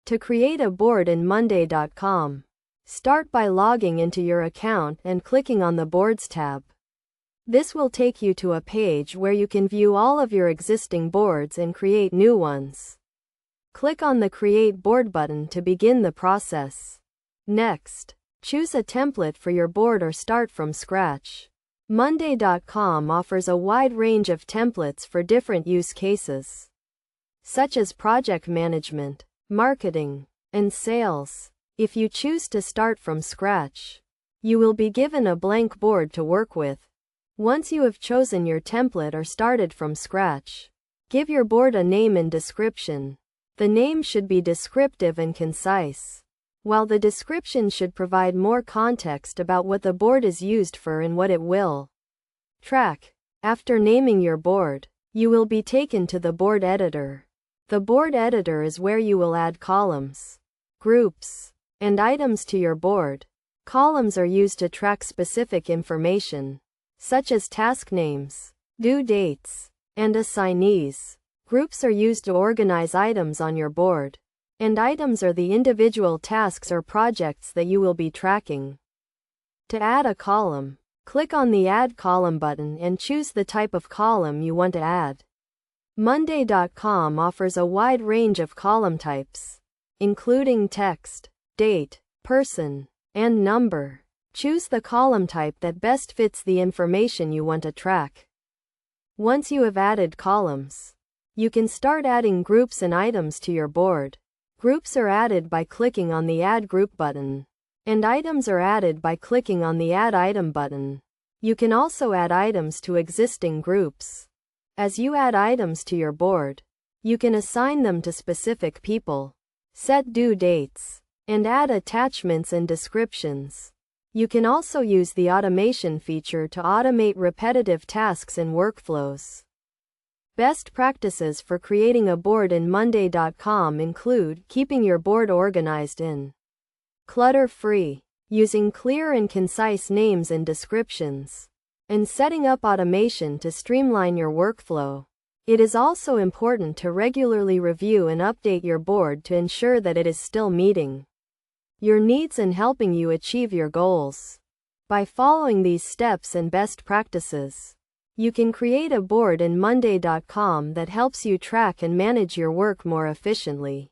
To create a board in Monday.com, start by logging into your account and clicking on the Boards tab. This will take you to a page where you can view all of your existing boards and create new ones. Click on the Create Board button to begin the process. Next, choose a template for your board or start from scratch. Monday.com offers a wide range of templates for different use cases, such as project management, marketing, and sales. If you choose to start from scratch, you will be given a blank board to work with. Once you have chosen your template or started from scratch, give your board a name and description. The name should be descriptive and concise, while the description should provide more context about what the board is used for and what it will track. After naming your board, you will be taken to the board editor. The board editor is where you will add columns, groups, and items to your board. Columns are used to track specific information, such as task names, due dates, and assignees. Groups are used to organize items on your board, and items are the individual tasks or projects that you will be tracking. To add a column, click on the Add Column button and choose the type of column you want to add. Monday.com offers a wide range of column types, including text, date, person, and number. Choose the column type that best fits the information you want to track. Once you have added columns, you can start adding groups and items to your board. Groups are added by clicking on the Add Group button, and items are added by clicking on the Add Item button. You can also add items to existing groups. As you add items to your board, you can assign them to specific people, set due dates, and add attachments and descriptions. You can also use the automation feature to automate repetitive tasks and workflows. Best practices for creating a board in Monday.com include keeping your board organized and clutter-free, using clear and concise names and descriptions, and setting up automation to streamline your workflow. It is also important to regularly review and update your board to ensure that it is still meeting your needs and helping you achieve your goals. By following these steps and best practices, you can create a board in Monday.com that helps you track and manage your work more efficiently.